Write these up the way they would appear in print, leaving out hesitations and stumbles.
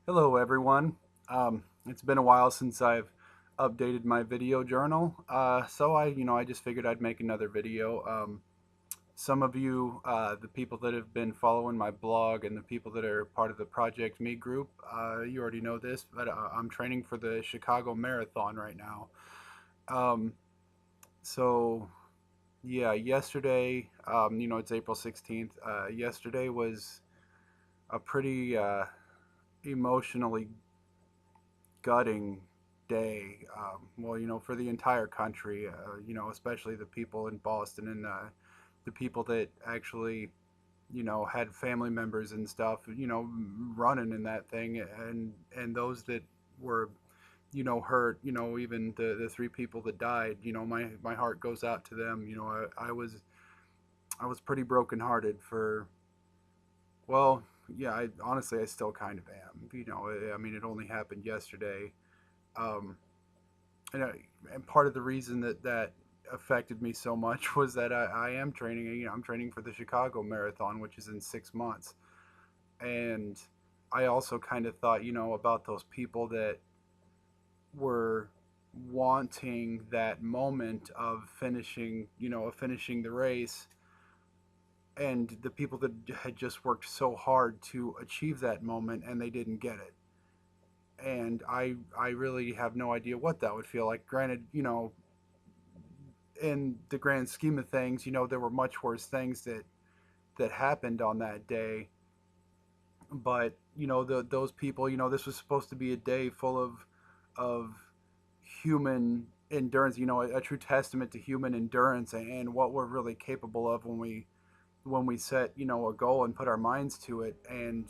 Hello, everyone. It's been a while since I've updated my video journal, so I just figured I'd make another video. Some of you, the people that have been following my blog and the people that are part of the Project Me group, you already know this, but I'm training for the Chicago Marathon right now. Um, so yeah, yesterday, it's April 16th. Yesterday was a pretty emotionally gutting day. Well, for the entire country, especially the people in Boston and the people that actually, had family members and stuff, running in that thing, and those that were, hurt. Even the three people that died. My heart goes out to them. I was pretty brokenhearted for. Well, yeah, honestly I still kind of am. I mean, it only happened yesterday. Um, and, and part of the reason that affected me so much was that I am training. I'm training for the Chicago Marathon, which is in 6 months, and I also kind of thought, about those people that were wanting that moment of finishing, of finishing the race, and the people that had just worked so hard to achieve that moment and they didn't get it. And I really have no idea what that would feel like. Granted, in the grand scheme of things, there were much worse things that happened on that day. But those people, this was supposed to be a day full of human endurance. A true testament to human endurance and what we're really capable of when we set a goal and put our minds to it. And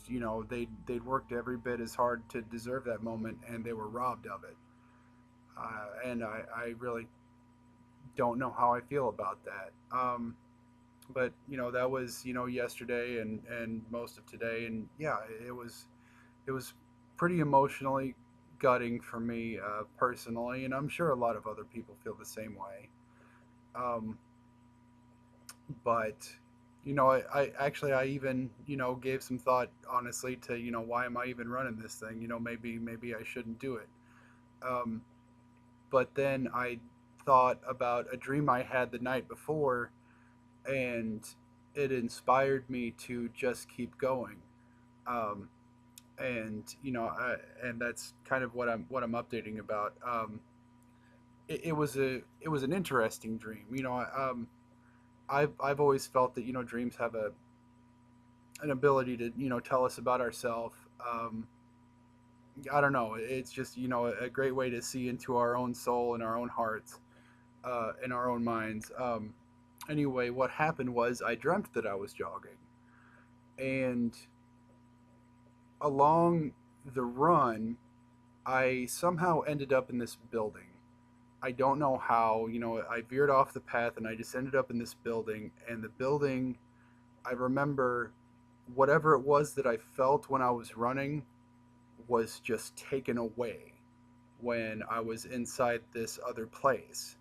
they'd worked every bit as hard to deserve that moment, and they were robbed of it. And I really don't know how I feel about that. But that was yesterday and most of today, and yeah, it was pretty emotionally gutting for me personally, and I'm sure a lot of other people feel the same way. um, but I actually I even gave some thought honestly to why am I even running this thing. Maybe I shouldn't do it. um, but then I thought about a dream I had the night before, and it inspired me to just keep going. Um, and and that's kind of what I'm updating about. It was an interesting dream. I've always felt that dreams have an ability to tell us about ourselves. I don't know. It's just a great way to see into our own soul and our own hearts, and our own minds. Anyway, what happened was I dreamt that I was jogging, and along the run, I somehow ended up in this building. I don't know how, I veered off the path and I just ended up in this building. And the building, I remember whatever it was that I felt when I was running was just taken away when I was inside this other place.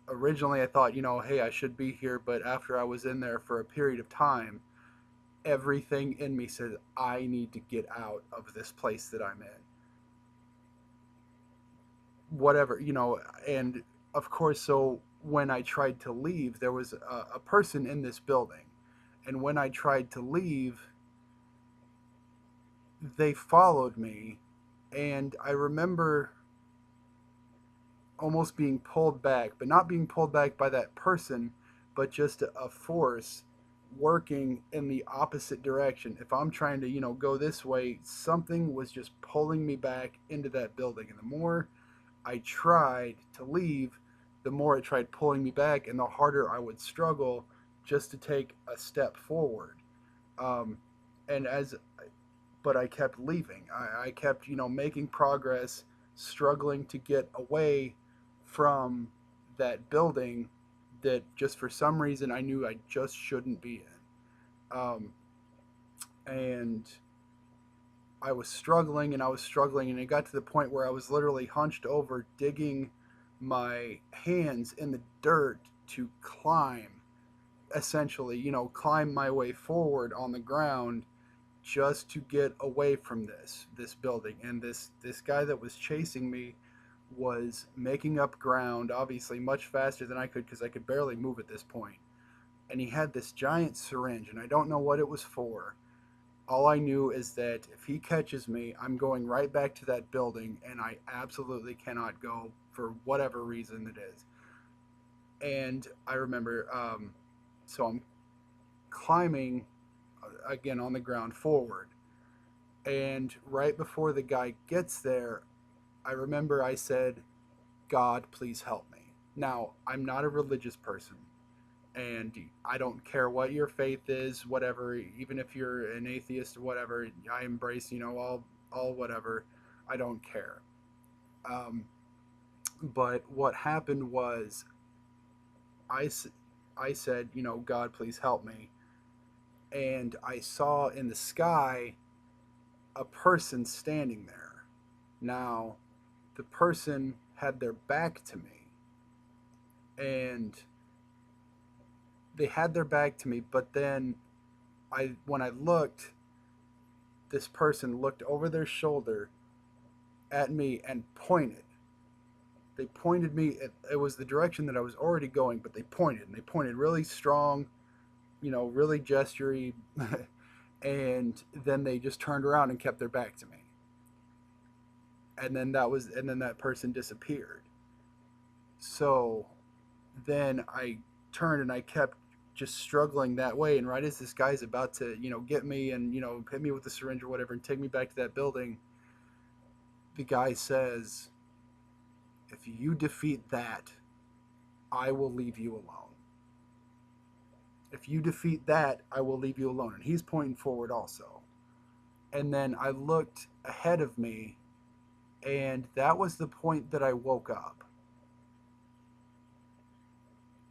Originally, I thought, hey, I should be here. But after I was in there for a period of time, everything in me said, I need to get out of this place that I'm in. Whatever, and of course, so when I tried to leave, there was a person in this building, and when I tried to leave, they followed me, and I remember almost being pulled back, but not being pulled back by that person, but just a force working in the opposite direction. If I'm trying to, go this way, something was just pulling me back into that building. And the more I tried to leave, the more it tried pulling me back, and the harder I would struggle just to take a step forward. Um, and as, but I kept leaving. I kept, making progress, struggling to get away from that building that just for some reason I knew I just shouldn't be in. And I was struggling and I was struggling, and it got to the point where I was literally hunched over, digging my hands in the dirt to climb, essentially, climb my way forward on the ground. just to get away from this building. And this guy that was chasing me was making up ground, obviously much faster than I could because I could barely move at this point. And he had this giant syringe, and I don't know what it was for. All I knew is that if he catches me, I'm going right back to that building, and I absolutely cannot go for whatever reason it is. And I remember, so I'm climbing again on the ground forward. And right before the guy gets there, I remember I said, God, please help me. Now, I'm not a religious person, and I don't care what your faith is, whatever, even if you're an atheist or whatever, I embrace, all whatever. I don't care. Um, but what happened was I, I said, God, please help me. And I saw in the sky a person standing there. Now, the person had their back to me, and they had their back to me, but then when I looked, this person looked over their shoulder at me and pointed. They pointed me, it was the direction that I was already going, but they pointed, and they pointed really strong, really gestury, and then they just turned around and kept their back to me. And then that person disappeared. So then I turned and I kept just struggling that way. And right as this guy's about to, get me and, hit me with the syringe or whatever and take me back to that building, the guy says, if you defeat that, I will leave you alone. If you defeat that, I will leave you alone. And he's pointing forward also. And then I looked ahead of me, and that was the point that I woke up.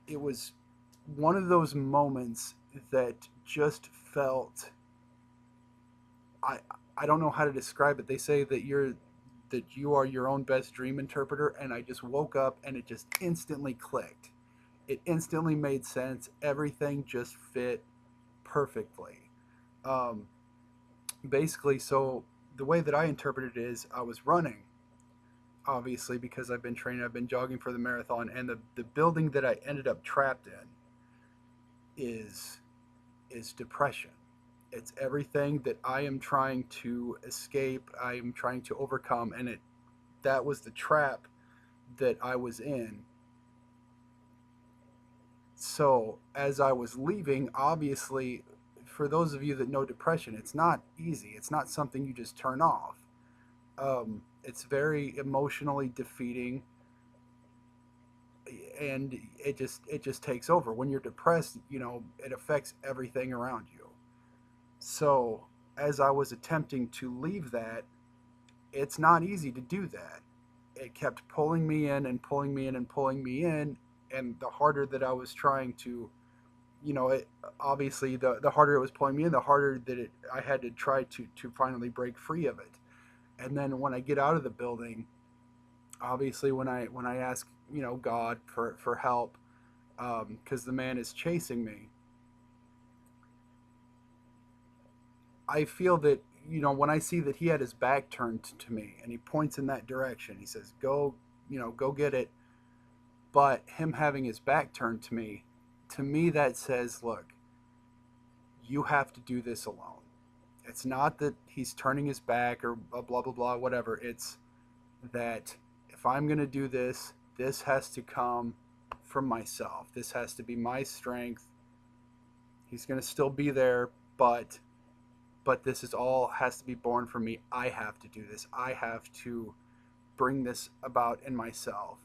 It was one of those moments that just felt, I I don't know how to describe it. They say that you are your own best dream interpreter, and I just woke up and it just instantly clicked. It instantly made sense. Everything just fit perfectly. Um, Basically, so the way that I interpreted it is I was running, obviously, because I've been training, I've been jogging for the marathon, and the building that I ended up trapped in is depression. It's everything that I am trying to escape, I am trying to overcome, and that was the trap that I was in. So as I was leaving, obviously, for those of you that know depression, it's not easy. It's not something you just turn off. It's very emotionally defeating, and it just takes over. When you're depressed, it affects everything around you. So as I was attempting to leave that, it's not easy to do that. It kept pulling me in and pulling me in and pulling me in, and the harder that I was trying to, obviously the harder it was pulling me in, the harder that I had to try to finally break free of it. And then when I get out of the building, obviously when I ask, God for help, because the man is chasing me, I feel that, when I see that he had his back turned to me and he points in that direction, he says, go, go get it. But him having his back turned to me, that says, look, you have to do this alone. It's not that he's turning his back or blah, blah, blah, whatever. It's that if I'm going to do this, this has to come from myself. This has to be my strength. He's going to still be there, but this is all has to be born from me. I have to do this. I have to bring this about in myself.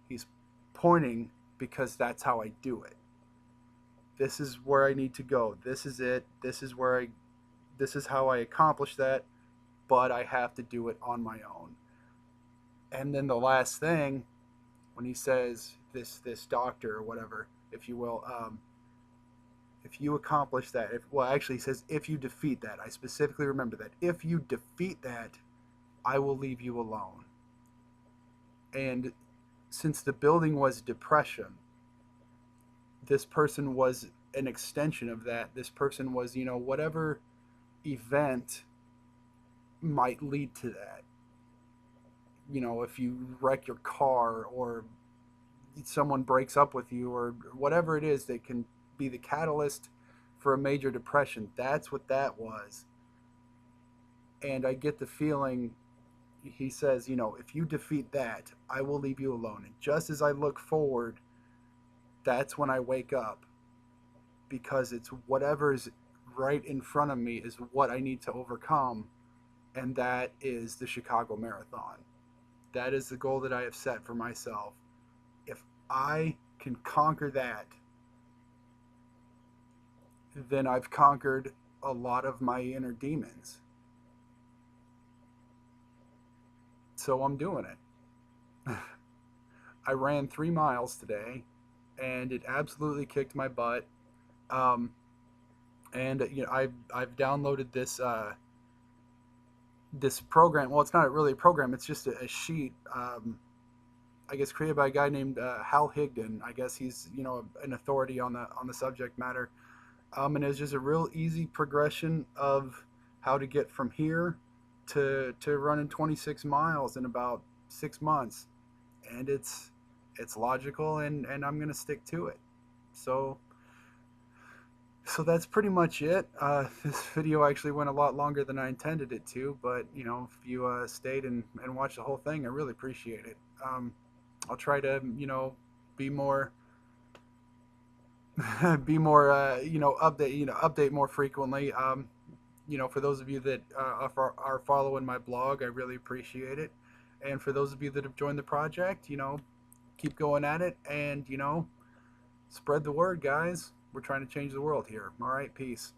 He's pointing because that's how I do it. This is where I need to go. This is it. This is how I accomplish that, but I have to do it on my own. And then the last thing, when he says this doctor or whatever, if you will, if you accomplish that, actually he says if you defeat that. I specifically remember that. If you defeat that, I will leave you alone. And since the building was depression, this person was an extension of that. This person was, whatever event might lead to that. You know, if you wreck your car, or someone breaks up with you, or whatever it is that can be the catalyst for a major depression, that's what that was. And I get the feeling he says, you know, if you defeat that, I will leave you alone. And just as I look forward, that's when I wake up, because it's whatever's right in front of me is what I need to overcome, and that is the Chicago Marathon. That is the goal that I have set for myself. If I can conquer that, then I've conquered a lot of my inner demons. So I'm doing it. I ran 3 miles today, and it absolutely kicked my butt. Um, and you know, I've downloaded this program. Well, it's not really a program; it's just a sheet. I guess created by a guy named Hal Higdon. I guess he's, you know, an authority on the subject matter. And it's just a real easy progression of how to get from here to running 26 miles in about 6 months, and it's logical, and I'm gonna stick to it. So that's pretty much it. This video actually went a lot longer than I intended it to, but you know, if you stayed and watched the whole thing, I really appreciate it. I'll try to, you know, be more be more update more frequently. You know, for those of you that are following my blog, I really appreciate it. And for those of you that have joined the project, you know, keep going at it, and you know, spread the word, guys. We're trying to change the world here. All right, peace.